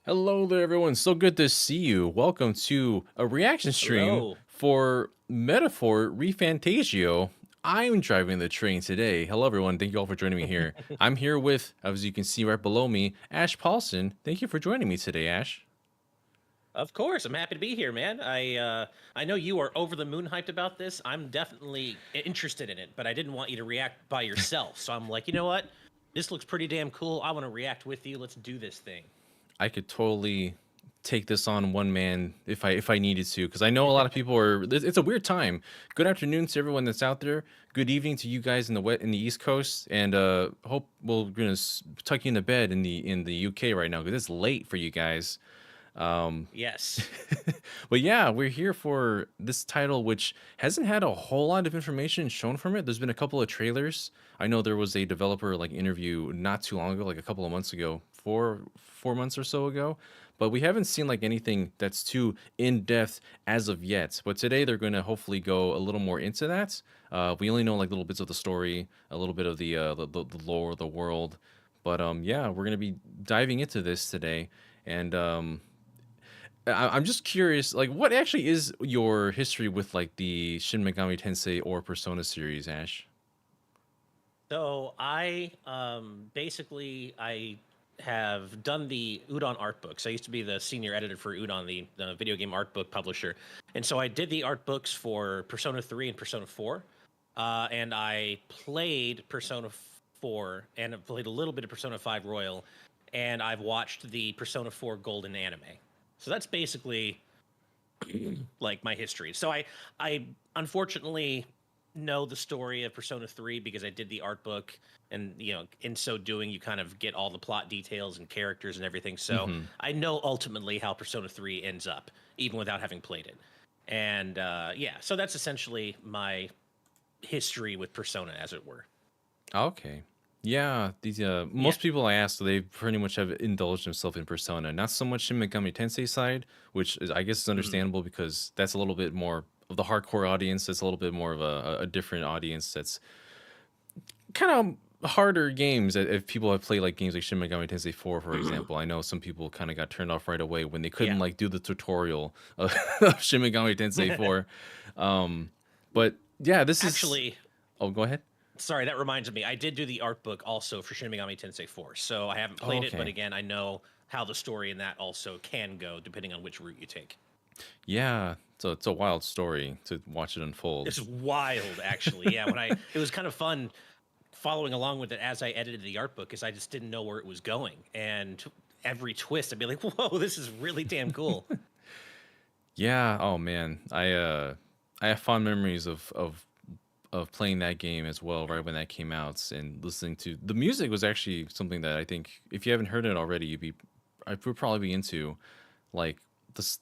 Hello there, everyone. So good to see you. Welcome to a reaction stream Hello. for Metaphor ReFantazio. I'm driving the train today. Hello, everyone. Thank you all for joining me here. I'm here with, as you can see right below me, Ash Paulson. Thank you for joining me today, Ash. Of course, I'm happy to be here, man. I know you are over the moon hyped about this. I'm definitely interested in it, but I didn't want you to react by yourself. So I'm like, you know what? This looks pretty damn cool. I want to react with you. Let's do this thing. I could totally take this on one man if I needed to, because I know a lot of people are. It's a weird time. Good afternoon to everyone that's out there. Good evening to you guys in the East Coast, and hope we're gonna tuck you in the bed in the UK right now because it's late for you guys. Um, Yes. but yeah, we're here for this title, which hasn't had a whole lot of information shown from it. There's been a couple of trailers. I know there was a developer like interview not too long ago, like a couple of months ago, four months or so ago. But we haven't seen like anything that's too in depth as of yet. But today they're going to hopefully go a little more into that. We only know like little bits of the story, a little bit of the lore, the world. But yeah, we're gonna be diving into this today, and I'm just curious, like, what actually is your history with like the Shin Megami Tensei or Persona series, Ash? So I have done the Udon art books. I used to be the senior editor for Udon, the video game art book publisher, and so I did the art books for Persona 3 and Persona 4, and I played Persona 4 and I played a little bit of Persona 5 Royal, and I've watched the Persona 4 Golden anime. So that's basically like my history. So I unfortunately know the story of Persona 3 because I did the art book, and in so doing you kind of get all the plot details and characters and everything. So Hmm. I know ultimately how Persona 3 ends up even without having played it. And yeah, so that's essentially my history with Persona, as it were. Okay. Yeah, these Yeah. most people I ask, they pretty much have indulged themselves in Persona. Not so much Shin Megami Tensei side, which is, I guess, is Mhm. understandable because that's a little bit more of the hardcore audience. That's a little bit more of a different audience. That's kind of harder games. If people have played like games like Shin Megami Tensei 4, for example, I know some people kind of got turned off right away when they couldn't Yeah. like do the tutorial of Shin Megami Tensei 4. Um, but yeah, this is. Actually, Oh, go ahead. sorry, that reminds me. I did do the art book also for Shin Megami Tensei 4. So I haven't Oh, played it, but okay. again, I know how the story in that also can go depending on which route you take. Yeah, so it's a wild story to watch it unfold. It's wild, actually. Yeah, it was kind of fun following along with it as I edited the art book because I just didn't know where it was going. And every twist, I'd be like, "Whoa, this is really damn cool." Yeah, oh man. I have fond memories of playing that game as well right when that came out and listening to the music was actually something that I think if you haven't heard it already, I would probably be into like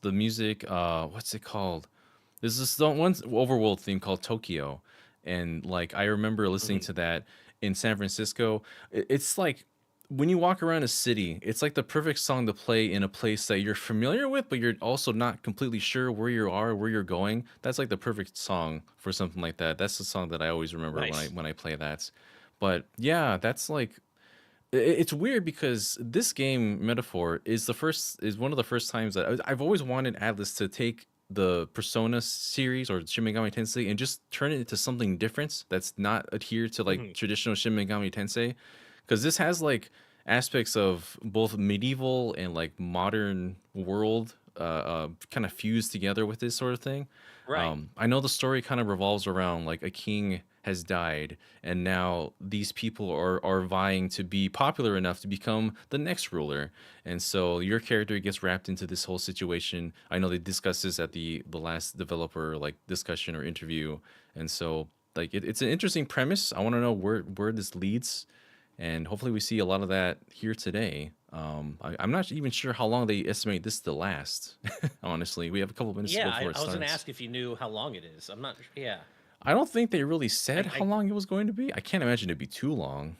the music what's it called? There's this one overworld theme called Tokyo, and like I remember listening Mhm. to that in San Francisco. It's like when you walk around a city, it's like the perfect song to play in a place that you're familiar with, but you're also not completely sure where you are, where you're going. That's like the perfect song for something like that. That's the song that I always remember when I Nice. when I play that. But yeah, that's like it's weird because this game metaphor is one of the first times that I've always wanted Atlas to take the Persona series or Shin Megami Tensei and just turn it into something different that's not adhered to like Mhm. traditional Shin Megami Tensei, because this has like aspects of both medieval and like modern world kind of fused together with this sort of thing. Right. I know the story kind of revolves around like a king has died, and now these people are vying to be popular enough to become the next ruler. And so your character gets wrapped into this whole situation. I know they discussed this at the last developer like discussion or interview, and so like it's an interesting premise. I want to know where this leads, and hopefully we see a lot of that here today. I'm not even sure how long they estimate this to last. Honestly, we have a couple minutes to go Yeah, before it I was going to starts. ask if you knew how long it is. I'm not. Yeah. I don't think they really said how I long it was going to be. I can't imagine it'd be too long.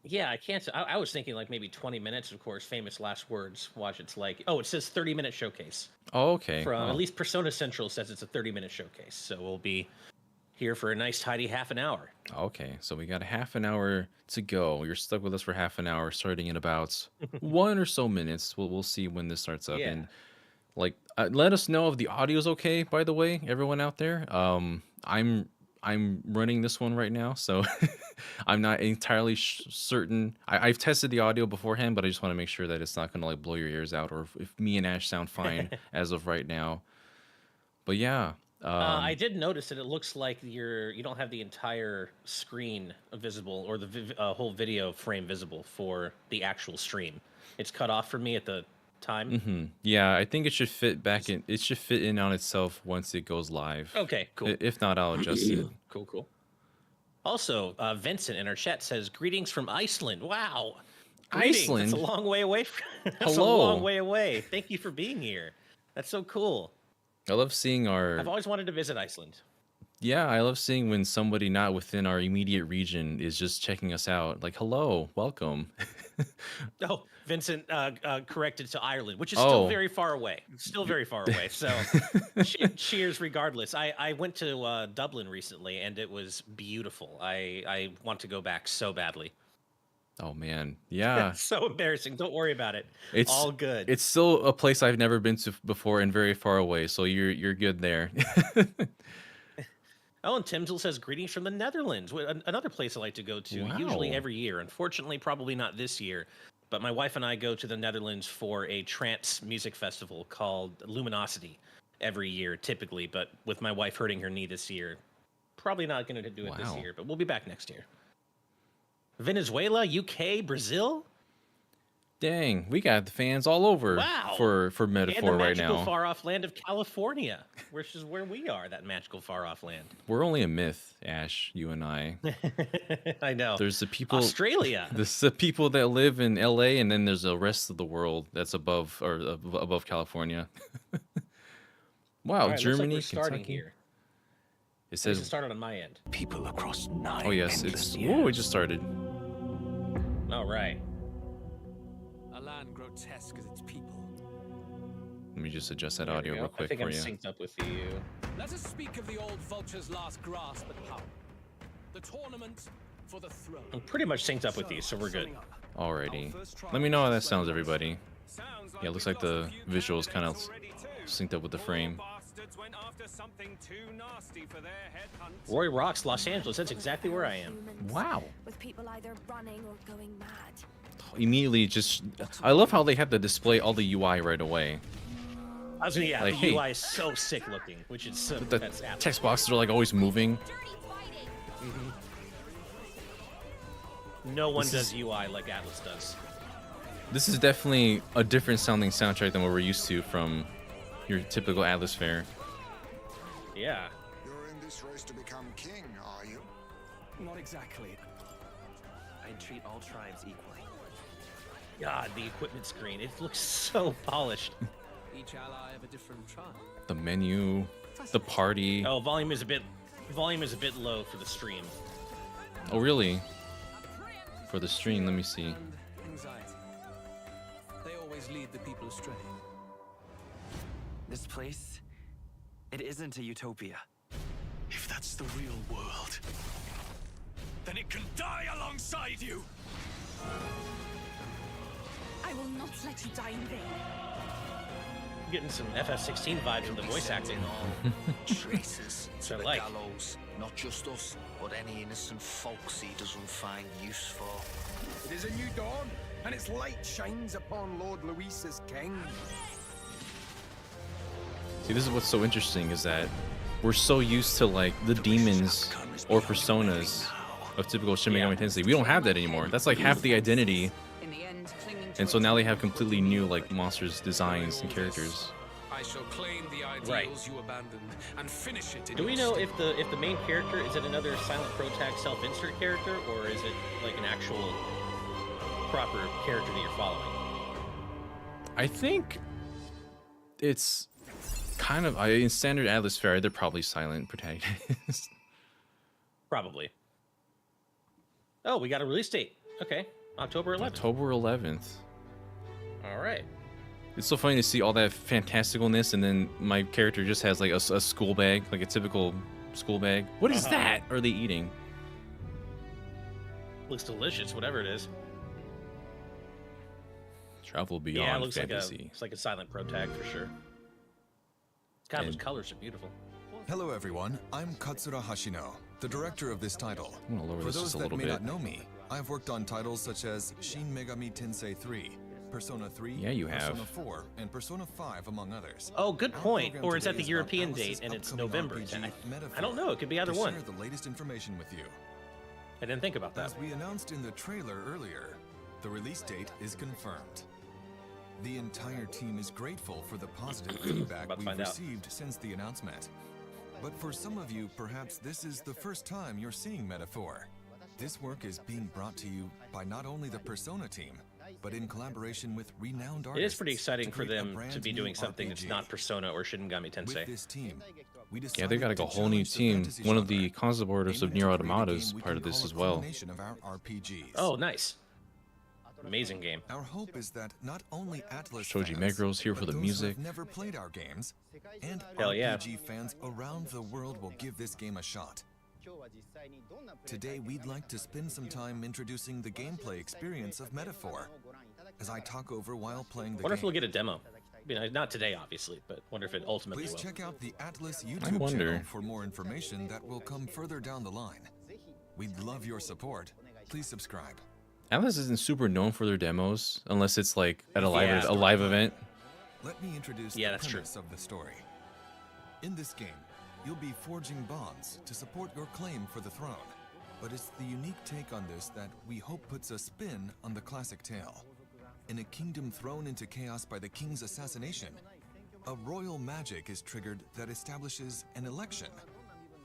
Yeah, I can't. I was thinking like maybe 20 minutes. Of course, famous last words. Watch, it's like, oh, it says 30-minute showcase Oh, okay. from at Oh, least Persona Central says it's a 30-minute showcase. So we'll be here for a nice tidy half an hour. Okay, so we got a half an hour to go. You're stuck with us for half an hour, starting in about 1 or so minutes. We'll see when this starts up, Yeah. and like let us know if the audio's okay. By the way, everyone out there, I'm running this one right now, so I'm not entirely certain. I've tested the audio beforehand, but I just want to make sure that it's not gonna like blow your ears out, or if me and Ash sound fine as of right now. But yeah, I did notice that it looks like you don't have the entire screen visible, or the whole video frame visible for the actual stream. It's cut off for me at the time. yeah, I think it should fit back in. It should fit in on itself once it goes live. Okay, cool. If not, I'll adjust it. Cool. Also, Vincent in our chat says, "Greetings from Iceland." Wow, greetings. Iceland? That's a long way away. That's Hello. a long way away. Thank you for being here. That's so cool. I love seeing I've always wanted to visit Iceland. Yeah, I love seeing when somebody not within our immediate region is just checking us out. Like, hello, welcome. Oh, Vincent corrected to Ireland, which is still Oh. very far away. Still very far away. So cheers regardless. I went to Dublin recently, and it was beautiful. I want to go back so badly. Oh man, yeah. So embarrassing. Don't worry about it. It's all good. It's still a place I've never been to before and very far away, so you're good there. Oh, and Timsel says, "Greetings from the Netherlands." Another place I like to go to, usually Wow. every year. Unfortunately, probably not this year. But my wife and I go to the Netherlands for a trance music festival called Luminosity every year, typically. But with my wife hurting her knee this year, probably not going to do it this Wow. year. But we'll be back next year. Venezuela, UK, Brazil. Dang, we got the fans all over Wow. for And the Metaphor right magical now. far-off land of California, which is where we are, that magical far-off land. We're only a myth, Ash, you and I. I know. There's the people Australia. There's the people that live in LA, and then there's the rest of the world that's above above California. Wow, All right, looks like Germany, we're starting Kentucky. here. It It says, started on my end. People across 9 oh yes, endless it's. years. Oh, it just started. All right. A land grotesque as its people. Let me just adjust that There we audio go. real I quick think for I'm you. synced up with you. Let us speak of the old vulture's last grasp at power. The tournament for the throne. I'm pretty much synced up with you, so we're good. Alrighty. Let me know how that sounds, everybody. Yeah, it looks like the visuals kind of synced up with the frame. Roy Rocks, Los Angeles. That's exactly where I am. Wow. With people either running or going mad. Immediately, just I love how they had to display all the UI right away. I was gonna, yeah, Like, the hey. UI is so sick looking, which is so The that's absolutely- text boxes are like always moving. No one This does is- UI like Atlus does. This is definitely a different sounding soundtrack than what we're used to from your typical Atlus fare. Yeah. You're in this race to become king, are you? Not exactly. I treat all tribes equally. God, the equipment screen. It looks so polished. Each ally of a different tribe. The menu, the party. Oh, volume is a bit low for the stream. Oh, really? For the stream, let me see. And anxiety. They always lead the people astray. This place, it isn't a utopia. If that's the real world, then it can die alongside you. I will not let you die in vain. Getting some FF16 vibes from the voice acting. Traces I to the like. gallows. Not just us, but any innocent folks he doesn't find use for. It is a new dawn, and its light shines upon Lord Luis's king. See, this is what's so interesting is that we're so used to like the demons or personas of typical Shin Megami Tensei. We don't have that anymore. That's like half the identity. In the end, clinging to And so it now they have completely new like monsters, designs, and characters. I shall claim the ideals Right. you abandoned and finish it in Do we your know stead. if the main character is it another Silent Pro Tag self-insert character, or is it like an actual proper character that you're following? I think it's kind of in standard Atlus fare. They're probably silent protagonists. Probably. Oh, we got a release date. Okay, October 11th. October 11th. All right. It's so funny to see all that fantasticalness, and then my character just has like a school bag, like a typical school bag. What is that? Are they eating? Looks delicious, whatever it is. Travel Yeah, it beyond looks like fantasy. it's like a silent pro tag for sure. God, those And- colors are beautiful. Hello everyone, I'm Katsura Hashino, the director of this title. I'm gonna lower For this those just a that little may bit. not know me, I've worked on titles such as Shin Megami Tensei 3, Persona 3, Yeah, you have. Persona 4, and Persona 5, among others. Oh, good Our point. program Or it's at today the is about European Atlus's date and it's upcoming November. RPG, I Metaphor, don't know. It could be either to one. share the latest information with you. I didn't think about that. As we announced in the trailer earlier, the release date is confirmed. The entire team is grateful for the positive feedback About to we've find out. received since the announcement. But for some of you, perhaps this is the first time you're seeing Metaphor. This work is being brought to you by not only the Persona team, but in collaboration with renowned artists. It is pretty exciting to for create a them to brand be new doing something that's RPG. not Persona or Shin Megami With Tensei. this team, we Yeah, decided they got like to a whole new challenge the team. fantasy One of the genre, concept artists of aiming Nier to create a Automata game is we part can of this call as a well. culmination of our RPGs. Oh, nice. Amazing game. Our hope is that not only Atlus Shoji fans, Megro's here for but the those music. who have never played our games, and Hell yeah. RPG fans around the world will give this game a shot. Today, we'd like to spend some time introducing the gameplay experience of Metaphor, as I talk over while playing the Wonder if game. we'll get a demo. I mean, not today, obviously, but wonder if it ultimately Please will. check out the Atlus YouTube wonder. channel for more information that will come further down the line. We'd love your support. Please subscribe. Atlas isn't super known for their demos unless it's like at a live Yeah. a live event. Let me introduce Yeah, the that's true. premise of the story. In this game, you'll be forging bonds to support your claim for the throne. But it's the unique take on this that we hope puts a spin on the classic tale. In a kingdom thrown into chaos by the king's assassination, a royal magic is triggered that establishes an election.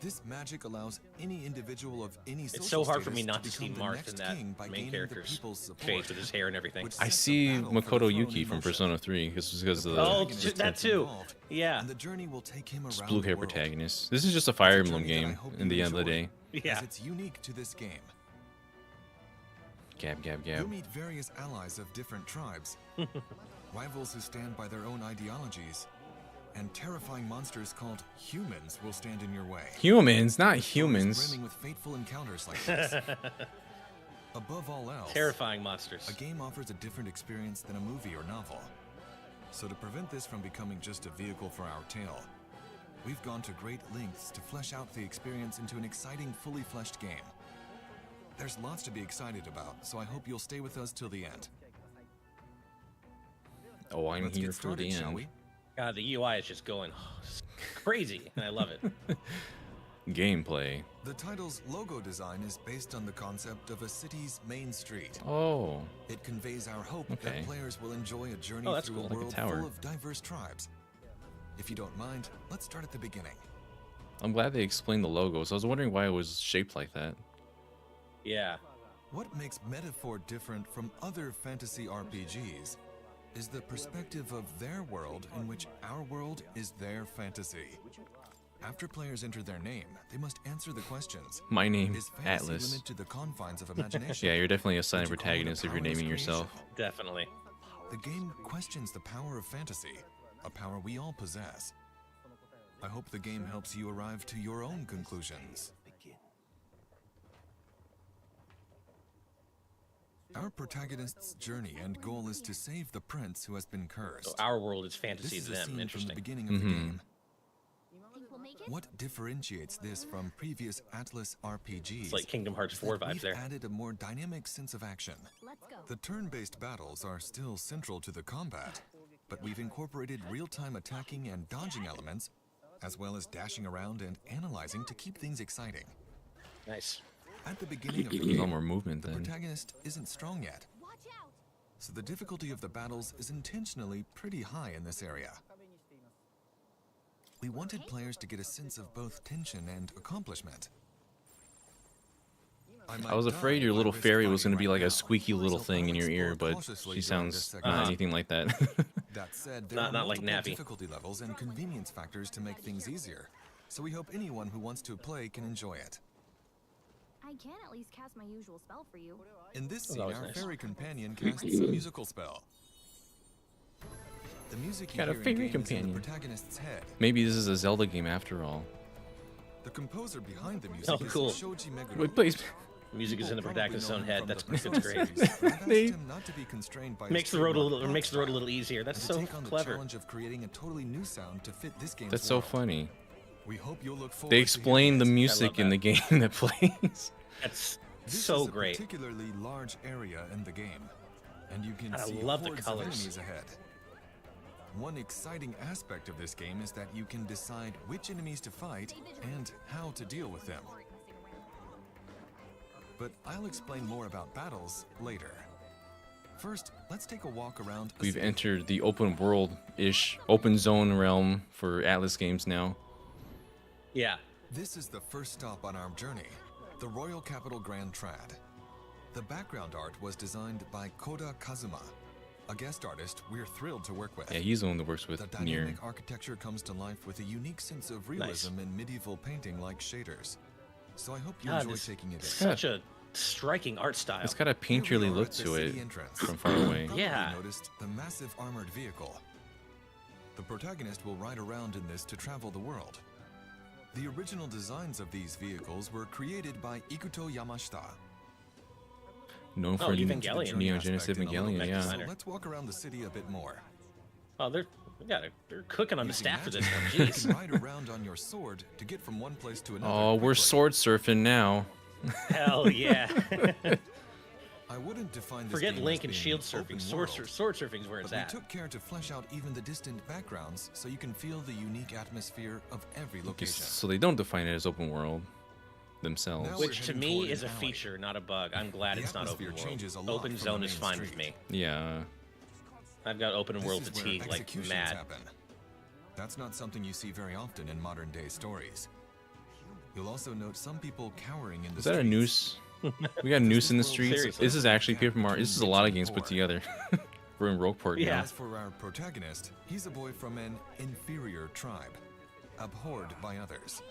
This magic allows any individual of any social It's so hard for status me not to see become the Marth next in that king by main gaining the character's people's support, face with his hair and everything. which I sets a see battle for the Makoto throne Yuki in from motion. Persona 3 because of the Oh, protagonist that gets too. involved, Yeah. and the journey will take him around blue the hair world. protagonist. This is just a Fire Emblem game in the end of the day. Yeah. As it's unique to this game. Gab, gab, You'll gab. meet various allies of different tribes, rivals who stand by their own ideologies, and terrifying monsters called humans will stand in your way. Humans, not The forest humans. brimming with fateful encounters like this. Above all else, Terrifying monsters. a game offers a different experience than a movie or novel. So to prevent this from becoming just a vehicle for our tale, we've gone to great lengths to flesh out the experience into an exciting, fully fleshed game. There's lots to be excited about, so I hope you'll stay with us till the end. Oh, I'm Let's here get for started, the shall end. we? God, the UI is just going crazy, and I love it. Gameplay. The title's logo design is based on the concept of a city's main street. Oh, It conveys our hope Okay. that players will enjoy a journey Oh, that's through cool. a Like a world tower. full of diverse tribes. If you don't mind, let's start at the beginning. I'm glad they explained the logos. I was wondering why it was shaped like that. Yeah. What makes Metaphor different from other fantasy RPGs is the perspective of their world in which our world is their fantasy. After players enter their name, they must answer the questions. My name, Is fantasy Atlas. limited to the confines of imagination? Yeah, you're definitely a silent Would you call it a protagonist if you're powerless naming creation? yourself. Definitely. The game questions the power of fantasy, a power we all possess. I hope the game helps you arrive to your own conclusions. Our protagonist's journey and goal is to save the prince who has been cursed. So our world is This fantasy is to a them. scene from the Interesting. beginning of the game. Think we'll make it? What differentiates this from previous Atlus RPGs It's like Kingdom Hearts is 4 that vibes we've there. added a more dynamic sense of action. Let's go. The turn-based battles are still central to the combat, but we've incorporated real-time attacking and dodging elements, as well as dashing around and analyzing to keep things exciting. Nice. At the beginning of the A lot game, more movement the then. protagonist isn't strong yet, Watch out! so the difficulty of the battles is intentionally pretty high in this area. We wanted players to get a sense of both tension and accomplishment. I was afraid your little fairy was going to be like a squeaky little thing in your ear, but she sounds not anything like that. That said, there Not- are not like multiple Nappy. difficulty levels and convenience factors to make things easier, so we hope anyone who wants to play can enjoy it. I can at least cast my usual spell for you. In this that scene, was our nice. fairy companion casts a musical spell. The music you Got a hear fairy in-game is in companion. the protagonist's head. Maybe this is a Zelda game after all. The composer behind the music Oh, cool. is Shoji Meguro. Wait, please. Music is in the People probably protagonist's know own him head. from That's the Persona it's great. series, but I've asked They- him not to be constrained by his Makes the road a trademark little, makes the road a plot little easier. That's style, so and to take on the clever. challenge of creating a totally new sound to fit this game's That's so world. funny. We hope you'll look forward They to explain the hearing this. music in the game that plays. That's This so is a great. particularly large area in the game, and you can I see love the hordes of colors. enemies ahead. One exciting aspect of this game is that you can decide which enemies to fight and how to deal with them. But I'll explain more about battles later. First, let's take a walk around. We've entered the open world-ish, open zone realm for Atlus games now. Yeah. This is the first stop on our journey, the Royal Capital Grand Trad. The background art was designed by Koda Kazuma, a guest artist we're thrilled to work with. Yeah, he's the one that works with The Nier. dynamic architecture comes to life with a unique sense of realism in medieval painting like shaders. So I hope you God, enjoy it's taking it in. such a striking art style. It's got a Here we painterly are look at the to it city entrance. from far away. Probably Yeah. noticed the massive armored vehicle. The protagonist will ride around in this to travel the world. The original designs of these vehicles were created by Ikuto Yamashita. Known Oh, for Evangelion. Neon Genesis Aspect in a little Evangelion, bit. yeah. So Designer. let's walk around the city a bit more. Oh, they're cooking on the Using staff for this magic, one. you Jeez. can ride around on your sword to get from one place to another. Oh, we're quickly. sword surfing now. Hell yeah. I wouldn't define this Forget game Link as and being shield surfing. open Sword world, surfing is where it's but we at. took care to flesh out even the distant backgrounds so you can feel the unique atmosphere of every Okay, location. so they don't define it as open world themselves. Now Which to heading me toward is a an alley. feature, not a bug. I'm glad The it's not open atmosphere world. changes a lot Open from zone the is main fine with street. me. Yeah. I've got open This world is where fatigue like executions mad. happen. That's not something you see very often in modern day stories. You'll also note some people cowering in the Is that a streets. noose? We got a noose in the streets. Seriously. This is actually Paper Mario. This is a lot of games put together. We're in Rogueport Yeah. now. As for our protagonist, he's a boy from an inferior tribe, abhorred by others.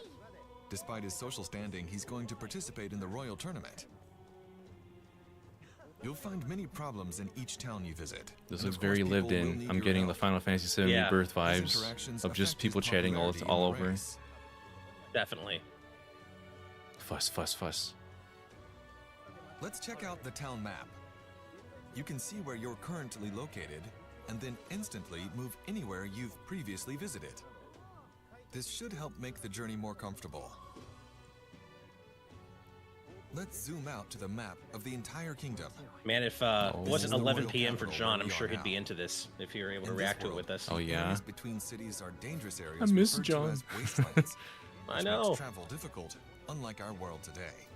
Despite his social standing, he's going to participate in the royal tournament. You'll find many problems in each town you visit. This and looks of course very people lived will in. need I'm your getting the help. Final Fantasy VII Yeah. Rebirth These vibes interactions of just affect people his chatting all popularity in the over. race. Definitely. Fuss, fuss, fuss. Let's check out the town map. You can see where you're currently located, and then instantly move anywhere you've previously visited. This should help make the journey more comfortable. Let's zoom out to the map of the entire kingdom. Man, if Oh. it wasn't This is the 11 royal p.m. for capital John, where I'm we sure are he'd be now. into this if you're able to In this react to it world, with us. Oh, yeah? areas between cities are dangerous areas I miss referred to John. as wastelands, I which know. makes travel difficult, unlike our world today.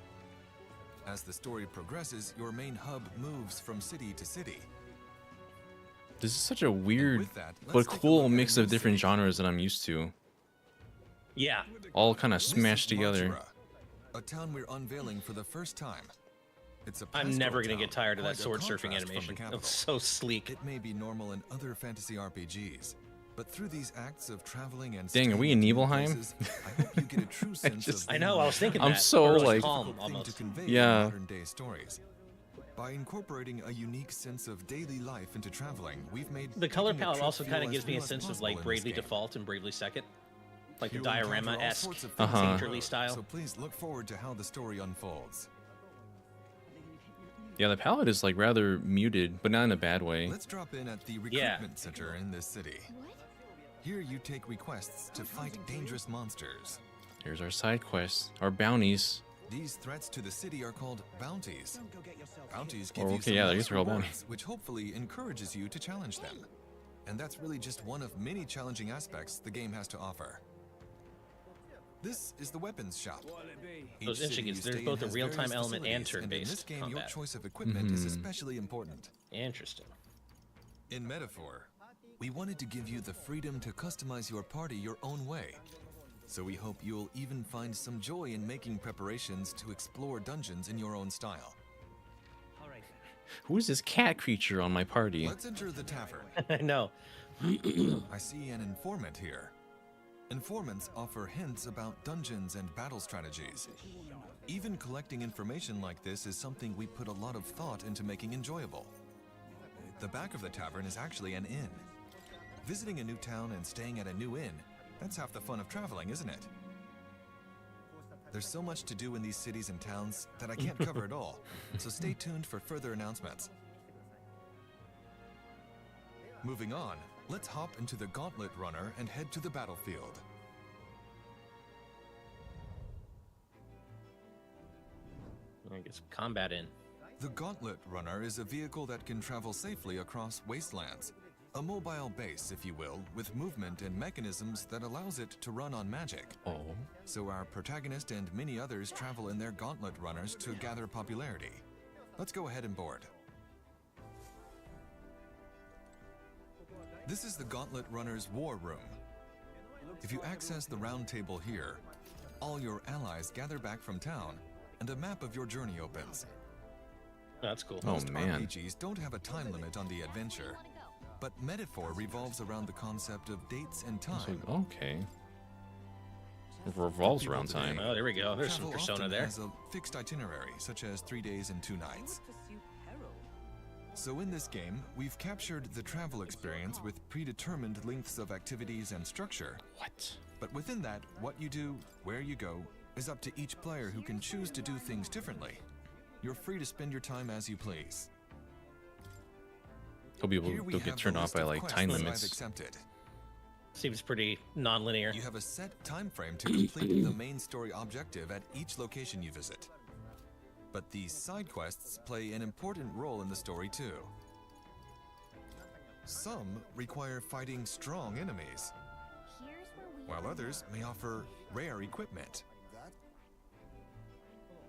As the story progresses, your main hub moves from city to city. This is such a weird with that, let's but take a cool look at a mix new of different city. genres that I'm used to. Yeah. All kind of This smashed is together. Majura, a town we're unveiling for the first time. It's a I'm pastoral never going to town, get tired of that quite a sword surfing contrast from the animation. capital. It's so sleek. It may be normal in other fantasy RPGs, but through these acts of traveling and Dang, are we staying in new Nibelheim? places, I hope you get a true sense just- of I know, I was thinking I'm that. so, Or, like- calm difficult thing almost. to convey Yeah. in modern day stories. By incorporating a unique sense of daily life into traveling, we've made The color taking a palette trip also feel kind of as gives me a real as sense of possible like in this Bravely game. Default and Bravely Second. Like the You'll encounter all diorama-esque, sorts of things in the painterly world, style. So please look forward to how the story unfolds. Yeah, the palette is like rather muted, but not in a bad way. Let's drop in at the Yeah. recruitment center in this city. What? Here you take requests to fight dangerous monsters. Here's our side quests, our bounties. These threats to the city are called bounties. Bounties give Oh, you okay, some yeah, I nice guess they're all rewards, bounties. which hopefully encourages you to challenge them. And that's really just one of many challenging aspects the game has to offer. This is the weapons shop. Each Those city interesting you is there's stay in both a has real-time various element and facilities, in this turn-based game, your combat. choice of equipment is Mhm. especially important. Interesting. In metaphor, we wanted to give you the freedom to customize your party your own way. So we hope you'll even find some joy in making preparations to explore dungeons in your own style. Who is this cat creature on my party? Let's enter the tavern. I know. I see an informant here. Informants offer hints about dungeons and battle strategies. Even collecting information like this is something we put a lot of thought into making enjoyable. The back of the tavern is actually an inn. Visiting a new town and staying at a new inn, that's half the fun of traveling, isn't it? There's so much to do in these cities and towns that I can't cover it all, so stay tuned for further announcements. Moving on, let's hop into the Gauntlet Runner and head to the battlefield. Get some combat in. The Gauntlet Runner is a vehicle that can travel safely across wastelands. A mobile base, if you will, with movement and mechanisms that allows it to run on magic. Oh. So our protagonist and many others travel in their Gauntlet Runners to gather popularity. Let's go ahead and board. This is the Gauntlet Runner's War Room. If you access the round table here, all your allies gather back from town, and a map of your journey opens. That's cool. Oh, Most man. RPGs don't have a time limit on the adventure, but Metaphor revolves around the concept of dates and So, time. okay. It revolves around People today, time. Oh, there we go. There's some travel Persona often there. has a fixed itinerary, such as 3 days and 2 nights. So in this game, we've captured the travel experience with predetermined lengths of activities and structure. What? But within that, what you do, where you go, is up to each player who can choose to do things differently. You're free to spend your time as you please. He'll be able Here we to have get the turned off list by of like quests time that I've limits. accepted. Seems pretty non-linear. You have a set time frame to complete the main story objective at each location you visit. But these side quests play an important role in the story too. Some require fighting strong enemies, Here's where we while others may offer rare equipment.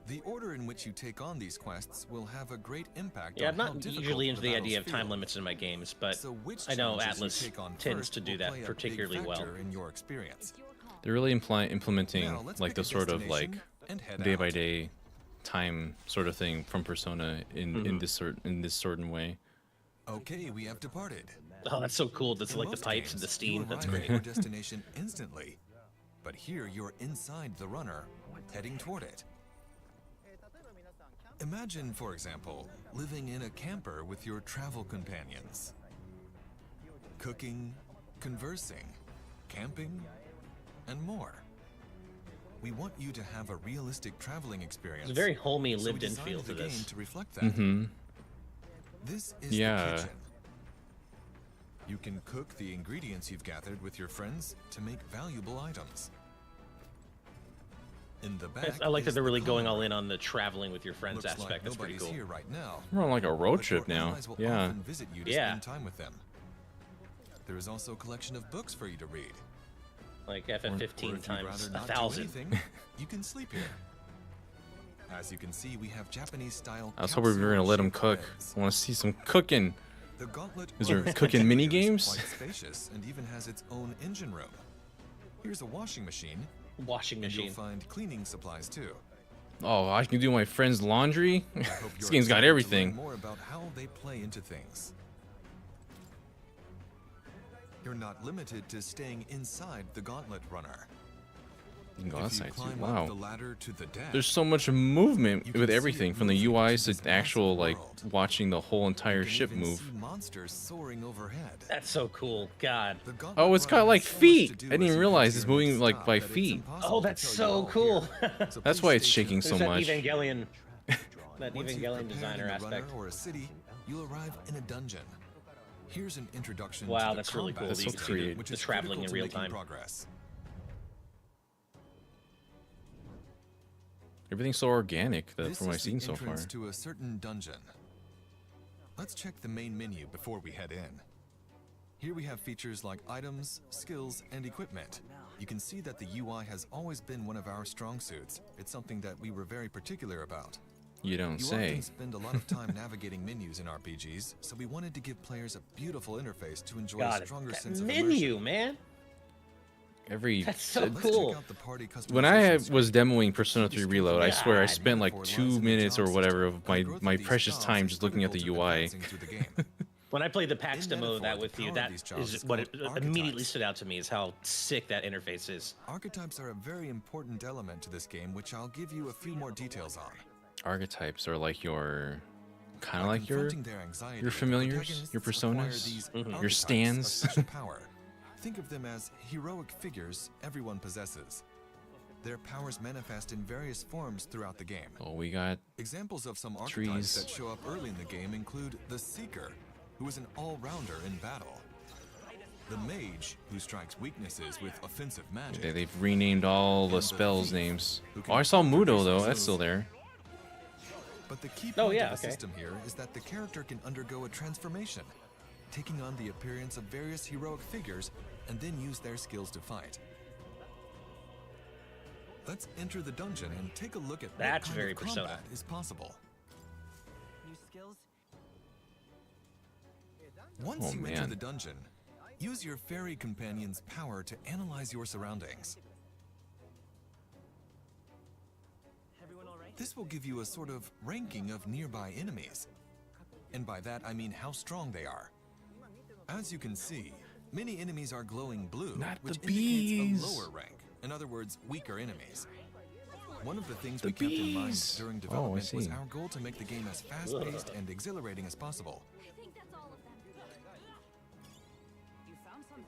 The order in which you take on these quests will have a great impact Yeah, on I'm how not difficult usually into the battles idea of time feel. limits in my games, but So which I know challenges you Atlus take on tends first to do will that play a big particularly well. factor in your experience. They're really implementing Now, let's like pick the a sort of like destination and head day by out. day time sort of thing from Persona in this certain way. Okay, we have departed. Oh, that's so cool. That's In like the most pipes and the games, steam. you That's arrive great. at your destination instantly, but here you're inside the runner, heading toward it. Imagine, for example, living in a camper with your travel companions. Cooking, conversing, camping, and more. We want you to have a realistic traveling experience. It's a very homey, so we lived-in designed feel the to this. game to reflect that. Mm-hmm. This is Yeah. the kitchen. You can cook the ingredients you've gathered with your friends to make valuable items. In the back, I like that is they're the really going all common in on the traveling with your friends Looks aspect. like That's pretty nobody's cool. here right now, We're on like a road but trip your now. allies will Yeah. often visit you to Yeah. spend time with them. There is also a collection of books for you to read. Like Or FF15 if you'd times rather not do 1,000. anything, you can sleep here. As you can see, we have Japanese-style. I was hoping we were gonna let them cook. I want to see some cooking. The Gauntlet Is there Runner's cooking mini interior is games? Quite spacious and even has its own engine room. Here's a washing machine, Washing and you'll machine. find cleaning supplies too. Oh, I can do my friend's laundry. I hope This you're game's got excited to learn everything. More about how they play into things. You're not limited to staying inside the Gauntlet Runner. You can go If you outside too. climb up the Wow. ladder to the deck, There's so much movement You with can see everything, it from the moving UIs through to this actual massive like world. watching the whole entire you can ship even move. see monsters soaring overhead. That's so cool. God. The Gauntlet Oh, it's got Runner like has so much feet. to do I didn't as even you realize head it's to your moving next like stop by that it's feet. impossible Oh, to that's tell you so all cool. here. So That's please why it's stay shaking tuned. so There's much. that Evangelion, that Once you've Evangelion prepared designer in a aspect. runner or a city, you'll arrive in a dungeon. Here's an introduction Wow, to the that's really combat cool that you system, can see the- which the is traveling critical in to real making time. progress. Everything's so organic This from what I've is the seen so far. entrance to a certain dungeon. Let's check the main menu before we head in. Here we have features like items, skills, and equipment. You can see that the UI has always been one of our strong suits. It's something that we were very particular about. You don't You say. often spend a lot of time navigating menus in RPGs, so we wanted to give players a beautiful interface to enjoy a God, stronger that sense of menu, immersion. man. Every That's so Let's cool. check out the party when I customization was screen. demoing Persona 3 Reload, I swear I God. spent like Therefore, 2 lies in the minutes or job whatever system, of and growth my of these precious jobs time is just looking at the critical to UI. advancing through the game. When I played the PAX In demo of Metaphor, that the with you, power that of these jobs is is what it called immediately archetypes. stood out to me is how sick that interface is. Archetypes are a very important element to this game, which I'll give you a few more details on. Archetypes are like your kind of By like your confronting their anxiety, your the familiars, protagonists your acquire personas, these your archetypes of stands. special power. Think of them as heroic figures everyone possesses. Their powers manifest in various forms throughout the game. Oh, we got Examples of some trees. archetypes that show up early in the game include the Seeker, who is an all-rounder in battle. The Mage, who strikes weaknesses with offensive magic. They've renamed all the And the spells Thief, names. who can Oh, I saw alter Mudo his though. That's moves. still there. But the key Oh, point yeah, of the okay. system here is that the character can undergo a transformation, taking on the appearance of various heroic figures and then use their skills to fight. Let's enter the dungeon and take a look at That's what kind very of Persona. combat is possible. New skills? Once Oh, you enter man. the dungeon, use your fairy companion's power to analyze your surroundings. Everyone all right? This will give you a sort of ranking of nearby enemies. And by that, I mean how strong they are. As you can see, many enemies are glowing blue, Not the which indicates bees. a lower rank. In other words, weaker enemies. One of the things The we kept in mind bees. during Oh, I development was see. our goal to make the game as fast-paced and exhilarating as possible. I think that's all of them. You found something.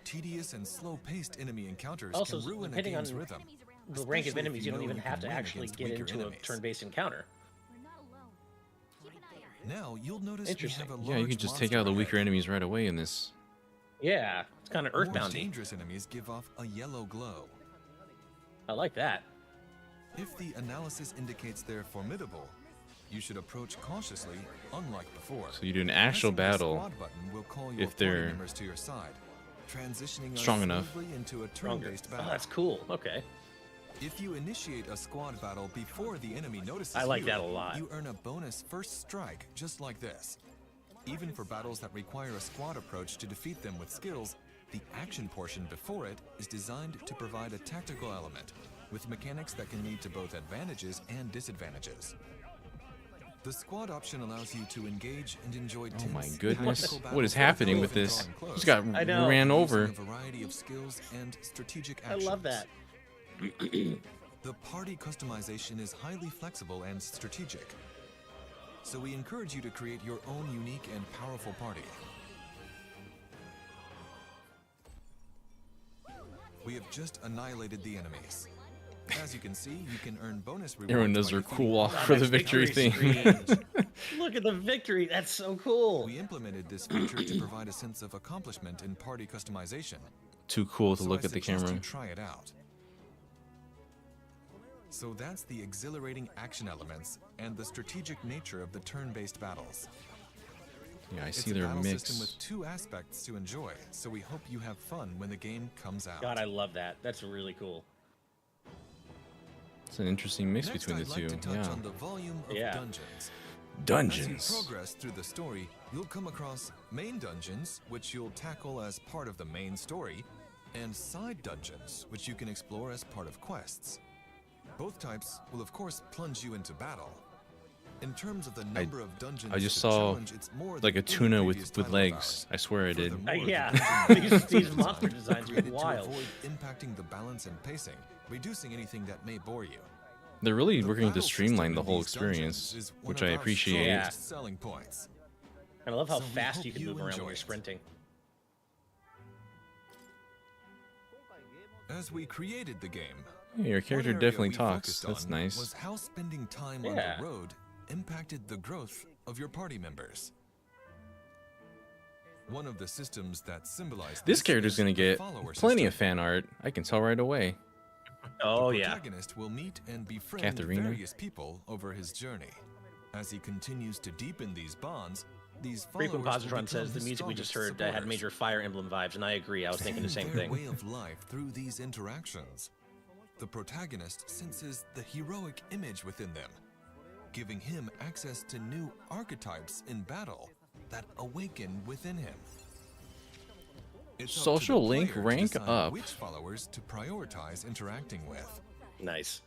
Tedious and slow-paced enemy encounters Also, can ruin a depending game's on rhythm. Enemies around. The rank of Especially if enemies, you you don't know even you have can to win actually against get weaker into enemies. a turn-based encounter. We're not alone. Keep an eye out. Now you'll notice we Interesting. have a Yeah, you large can just take monster out the weaker ahead. enemies right away in this. Yeah, it's kind of More earthboundy. dangerous enemies give off a yellow glow. I like that. If the analysis indicates they're formidable, you should approach cautiously, unlike before. So you do an actual Pressing the battle squad button will call your if party they're members to your side, transitioning us strong enough. smoothly into a Stronger. turn-based Oh, battle. that's cool. Okay. If you initiate a squad battle before the enemy notices I like you, that a lot. you earn a bonus first strike, just like this. Even for battles that require a squad approach to defeat them with skills, the action portion before it is designed to provide a tactical element, with mechanics that can lead to both advantages and disadvantages. The squad option allows you to engage and enjoy Oh my tense, goodness. tactical What is battles happening both with in this? drawing close, Just got I know. ran using over. a variety of skills and strategic I actions. love that. The party customization is highly flexible and strategic, so we encourage you to create your own unique and powerful party. We have just annihilated the enemies. As you can see, you can earn bonus rewards. Everyone does by their defeating cool off all for the That's victory thing. screens. Look at the victory. That's so cool. We implemented this feature to provide a sense of accomplishment in party customization. Too cool to So look I at the suggest camera. you try it out. So that's the exhilarating action elements and the strategic nature of the turn-based battles. Yeah, I It's see a their battle system mix. with two aspects to enjoy, so we hope you have fun when the game comes out. God, I love that. That's really cool. It's an interesting mix Next, between I'd the like two. to touch Yeah. on the volume of Yeah. dungeons. As Dungeons. you progress through the story, you'll come across main dungeons, which you'll tackle as part of the main story, and side dungeons, which you can explore as part of quests. Both types will of course plunge you into battle. In terms of the number of dungeons I just to saw challenge, it's more like than a tuna any with previous title of legs. ours. I swear I did. Furthermore, the Yeah, dungeon these design monster are designs are created wild. to avoid impacting the balance and pacing, reducing anything that may bore you. They're really The working to battle streamline system the in whole these dungeons experience, is one which of I our appreciate. Yeah. strongest selling points. And I love how So we fast hope you can you move around enjoy when you're it. sprinting. As we created the game, Hey, your character one area definitely we talks. focused That's on nice. Was how spending time on Yeah. the road impacted the growth of your party members. One of the systems that symbolize This character's is gonna the get follower plenty of system. fan art. I can tell right away. Oh, The yeah. protagonist will meet and befriend Katharina. various people over his journey. As he continues to deepen these bonds, these followers will ReFantazio become says the his music we just strongest heard had supporters. major Fire Emblem vibes, and I agree. I was thinking the same Their thing. way of life through these interactions. The protagonist senses the heroic image within them, giving him access to new archetypes in battle that awaken within him. It's up to the Social link player to rank decide up. which followers to prioritize interacting with. Nice.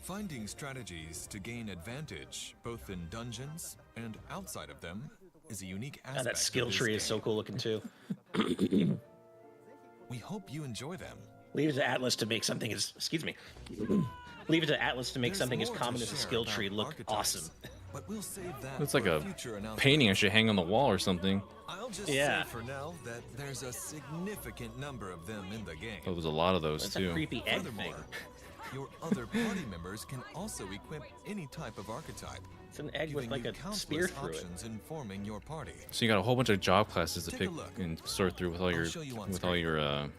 Finding strategies to gain advantage, both in dungeons and outside of them, is a unique aspect God, that skill of this tree is so game. cool looking too. We hope you enjoy them. Leave it to Atlus to make something as Leave it to Atlus to make There's something as more to common as a share skill about tree look archetypes. awesome. but we'll save that It's for like a future announcement. painting I should hang on the wall or something. I'll just Yeah. say for now that there's a significant number of them in the game. There was a lot of those It's too. a creepy egg thing. Furthermore, your other party members can also equip any type of archetype, It's an egg with giving like you a countless spear through it. options in forming your party. So you got a whole bunch of job classes to Take a pick look. and sort through with all your show you on screen.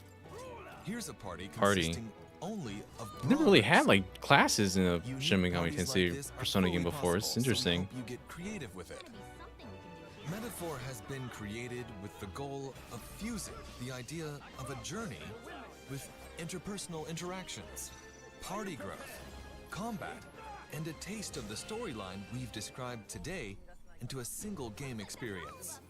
Here's a party Party. consisting only of I never really had brawlers. like classes in a Unique Shin Megami parties like Tensei this are Persona game fully before. It's possible, so we interesting. hope you get creative with it. Metaphor has been created with the goal of fusing the idea of a journey with interpersonal interactions, party growth, combat, and a taste of the storyline we've described today into a single game experience.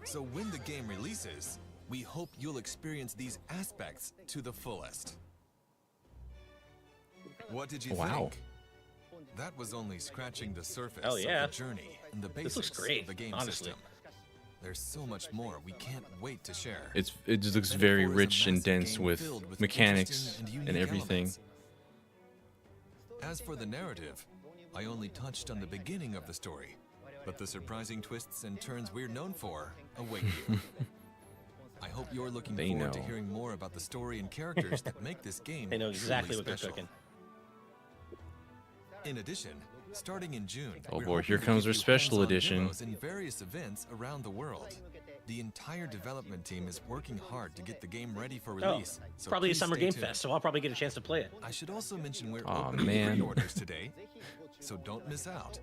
So when the game releases, we hope you'll experience these aspects to the fullest. What did you Wow. think? That was only scratching the surface Hell yeah. of the journey and the This basics looks great, of the game honestly. system. There's so much more we can't wait to share. It just looks very rich and dense with mechanics interesting and unique everything. elements. As for the narrative, I only touched on the beginning of the story, but the surprising twists and turns we're known for await you. I hope you're looking They forward to know. hearing more about the story and characters that make this game They know exactly truly what they're special. cooking. In addition, starting in June, Oh we're boy, hoping here to comes give our you special hands-on edition. demos in various events around the world. The entire development team is working hard to get the game ready for Oh, release. so probably a please Summer stay Game tuned. Fest, so I'll probably get a chance to play it. I should also mention we're Aw, opening man. pre-orders today, so don't miss out.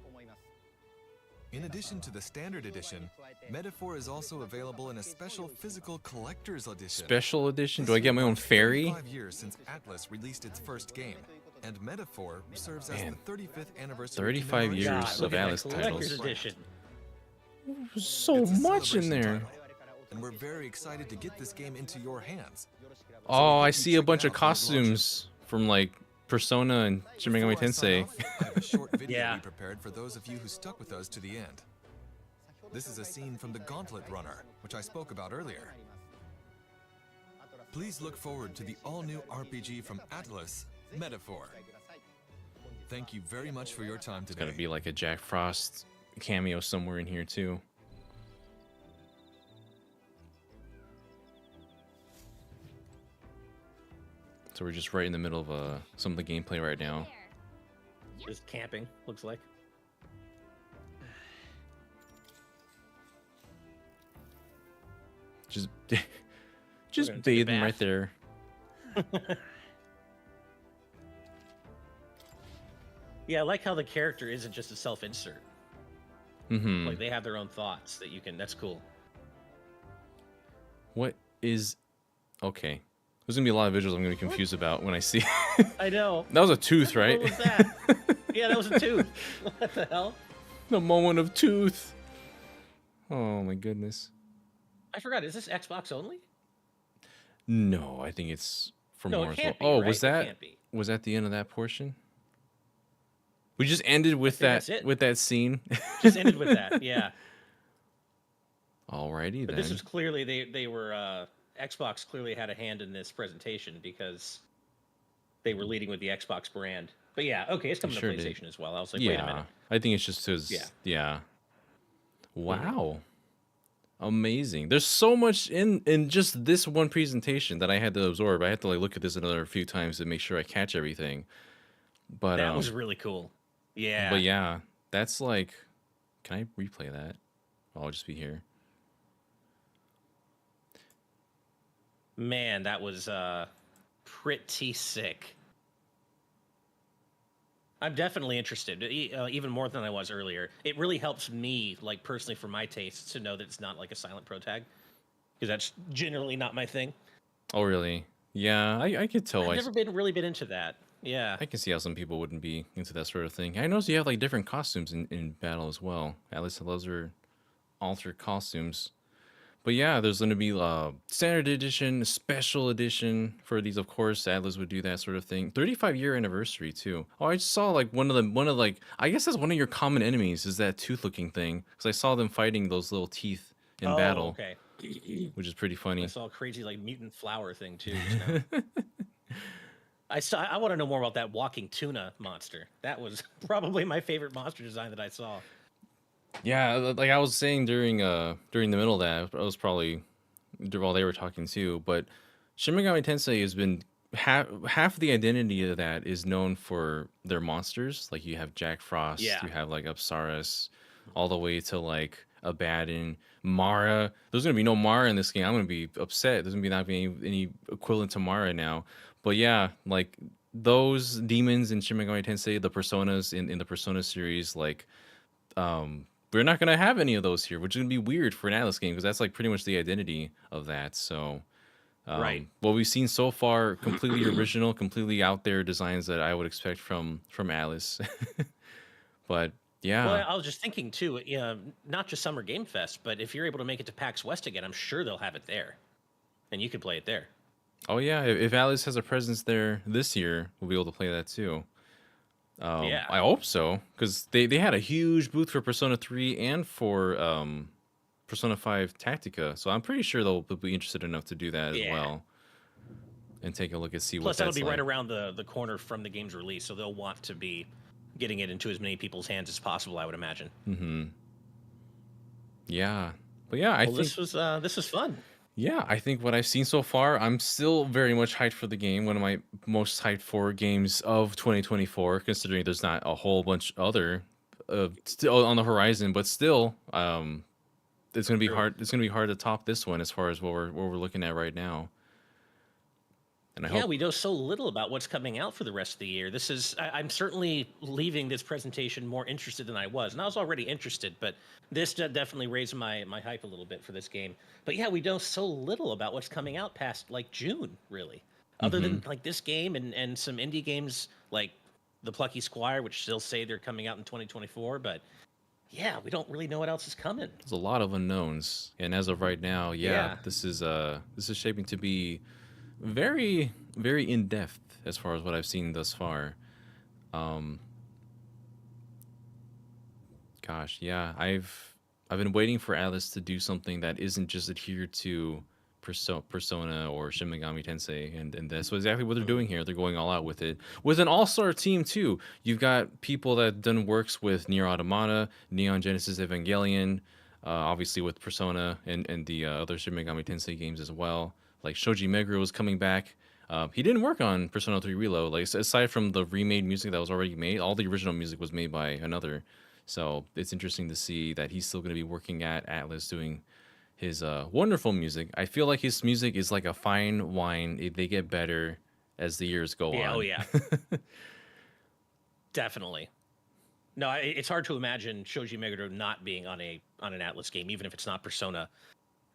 In addition to the standard edition, Metaphor is also available in a special physical collector's edition. Special edition? Do This I get my year own marks fairy? 35 years since Atlus released its first game, and Metaphor serves as Man. the 35th anniversary 35 commemoration years God, of look at that Atlus collector's titles. edition. So It's a much in celebration there. title, and we're very excited to get this game into your hands. Oh, I hope you see a check bunch it of out when it launches. costumes from like Persona and Shin Megami Before I sign Tensei. off, I have a short video Yeah. we prepared for those of you who stuck with us to the end. This is a scene from the Gauntlet Runner, which I spoke about earlier. Please look forward to the all-new RPG from Atlus, Metaphor. Thank you very much for your time It's today. gotta be like a Jack Frost cameo somewhere in here too. So we're just right in the middle of some of the gameplay right now. Just camping, looks like. Just gonna just take a bathing right bath. there. Yeah, I like how the character isn't just a self-insert. Mm-hmm. Like they have their own thoughts that you can. That's cool. What is okay? There's gonna be a lot of visuals I'm gonna be confused about when I see. I know. That was a tooth, right? What was that? Yeah, that was a tooth. What the hell? The moment of tooth. Oh my goodness. I forgot. Is this Xbox only? No, I think it's for No, more it as well. can't be, Oh, right? was It that can't be. was that the end of that portion? We just ended with think that that's it. with that scene. Just ended with that. Yeah. Alrighty But then. this was clearly they were Xbox clearly had a hand in this presentation because they were leading with the Xbox brand. But yeah, okay, it's coming Sure to did. PlayStation as well. I was like, wait a Yeah, minute. I think it's just his. Yeah. Yeah. Wow. Amazing. There's so much in just this one presentation that I had to absorb. I had to like look at this another few times to make sure I catch everything. But That was really cool. Yeah. But yeah, that's like, can I replay that? I'll just be here. Man, that was pretty sick. I'm definitely interested, even more than I was earlier. It really helps me, like personally, for my tastes, to know that it's not like a silent pro tag, because that's generally not my thing. Oh really? Yeah, I could tell. I've never really been into that. Yeah. I can see how some people wouldn't be into that sort of thing. I noticed you have like different costumes in battle as well. At least those are altered costumes. But yeah, there's going to be standard edition, special edition for these. Of course, Atlus would do that sort of thing. 35-year anniversary too. Oh, I just saw like one of like I guess that's one of your common enemies is that tooth-looking thing because I saw them fighting those little teeth in Oh, battle, okay. which is pretty funny. I saw a crazy like mutant flower thing too. Just now. I want to know more about that walking tuna monster. That was probably my favorite monster design that I saw. Yeah, like I was saying during the middle of that, I was probably while they were talking too, but Shin Megami Tensei has been half the identity of that is known for their monsters. Like you have Jack Frost, Yeah. you have like Apsaras, all the way to like Abaddon, Mara. There's gonna be no Mara in this game. I'm gonna be upset. There's gonna be not be any equivalent to Mara now. But yeah, like those demons in Shin Megami Tensei, the personas in the Persona series, like we're not gonna have any of those here, which is gonna be weird for an Atlas game because that's like pretty much the identity of that. So Right. what we've seen so far, completely original, completely out there designs that I would expect from Atlas. But Well, yeah, I was just thinking too, not just Summer Game Fest, but if you're able to make it to PAX West again, I'm sure they'll have it there, and you could play it there. oh yeah, if Atlas has a presence there this year, we'll be able to play that too. Yeah. I hope so, because they had a huge booth for Persona 3 and for Persona 5 Tactica, so I'm pretty sure they'll be interested enough to do that as Yeah. well and take a look and see what Plus, that'll that's be like. right around the corner from the game's release, so they'll want to be getting it into as many people's hands as possible, I would imagine. Mm-hmm. Yeah, but yeah, I Well, think this was fun. yeah, I think what I've seen so far, I'm still very much hyped for the game. One of my most hyped for games of 2024, considering there's not a whole bunch other still on the horizon, but still, it's gonna be True. hard. It's gonna be hard to top this one as far as what we're looking at right now. And I Yeah, hope, we know so little about what's coming out for the rest of the year. I'm certainly leaving this presentation more interested than I was. And I was already interested, but this definitely raised my hype a little bit for this game. But yeah, we know so little about what's coming out past like June, really. Other than like this game and some indie games like The Plucky Squire, which still say they're coming out in 2024. But yeah, we don't really know what else is coming. there's a lot of unknowns, and as of right now, yeah, Yeah. this is shaping to be very very in depth as far as what I've seen thus far. Um, Gosh, yeah, I've been waiting for Atlas to do something that isn't just adhered to Persona or Shin Megami Tensei, and that's exactly what they're doing here. They're going all out with it, with an all-star team too. You've got people that done works with Nier Automata, Neon Genesis Evangelion, obviously with Persona and the other Shin Megami Tensei games as well. Like Shoji Meguro is coming back. He didn't work on Persona 3 Reload. Like aside from the remade music that was already made, all the original music was made by another. So it's interesting to see that he's still going to be working at Atlus doing his wonderful music. I feel like his music is like a fine wine. They get better as the years go Yeah, on. oh yeah. Definitely. No, it's hard to imagine Shoji Meguro not being on an Atlas game, even if it's not Persona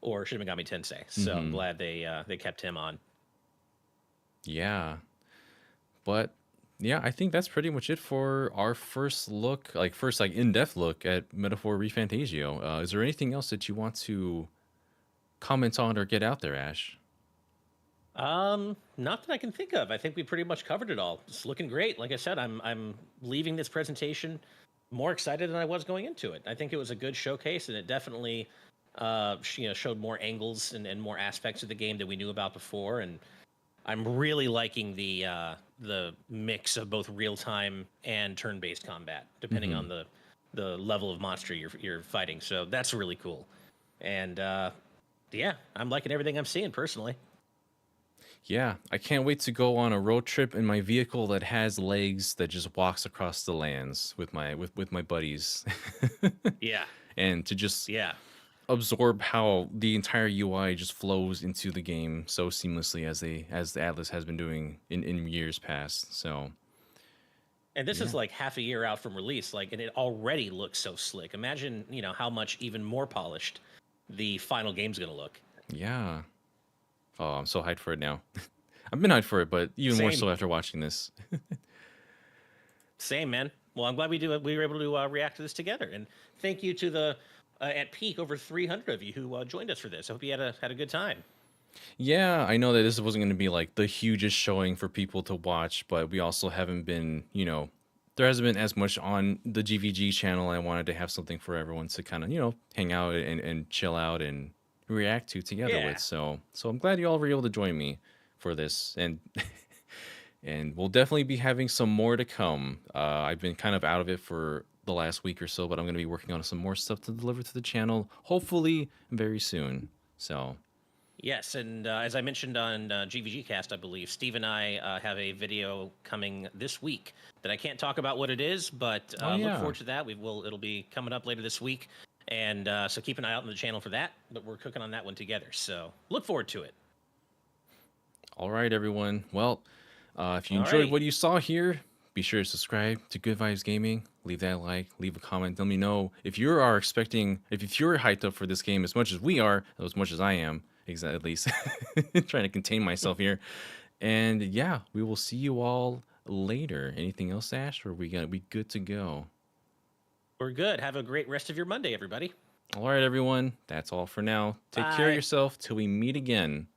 or Shin Megami Tensei. So I'm glad they kept him on. Yeah. But yeah, I think that's pretty much it for our first look, first in-depth look at Metaphor ReFantazio. Is there anything else that you want to comment on or get out there, Ash? Not that I can think of. I think we pretty much covered it all. It's looking great. Like I said, I'm leaving this presentation more excited than I was going into it. I think it was a good showcase, and it definitely showed more angles and more aspects of the game that we knew about before. And I'm really liking the mix of both real time and turn based combat, depending on the level of monster you're fighting. So that's really cool. And yeah, I'm liking everything I'm seeing personally. Yeah, I can't wait to go on a road trip in my vehicle that has legs that just walks across the lands with my buddies. Yeah. And to just Yeah. absorb how the entire UI just flows into the game so seamlessly as the Atlas has been doing in years past. So And this is like half a year out from release, and it already looks so slick. Imagine, how much even more polished the final game's gonna look. yeah. Oh, I'm so hyped for it now. I've been hyped for it, but even more Same. so after watching this. Same, man. Well, I'm glad we were able to react to this together. And thank you to the at peak over 300 of you who joined us for this. I hope you had a good time. Yeah, I know that this wasn't going to be like the hugest showing for people to watch, but we also haven't been, there hasn't been as much on the GVG channel. I wanted to have something for everyone to kind of, hang out and chill out and react to together Yeah. with. So I'm glad you all were able to join me for this. And and we'll definitely be having some more to come. I've been kind of out of it for the last week or so, but I'm going to be working on some more stuff to deliver to the channel, hopefully very soon. So, Yes, and as I mentioned on GVG Cast, I believe Steve and I have a video coming this week that I can't talk about what it is, but look forward to that. It'll be coming up later this week, and so keep an eye out on the channel for that. But we're cooking on that one together, so look forward to it. All right, everyone. Well, if you enjoyed what you saw here, be sure to subscribe to Good Vibes Gaming. Leave that like, leave a comment. Let me know if you are expecting, if you're hyped up for this game as much as we are, as much as I am, at least. Trying to contain myself here. And yeah, we will see you all later. Anything else, Ash? Or we good to go? We're good. Have a great rest of your Monday, everybody. All right, everyone. That's all for now. Take care of yourself till we meet again.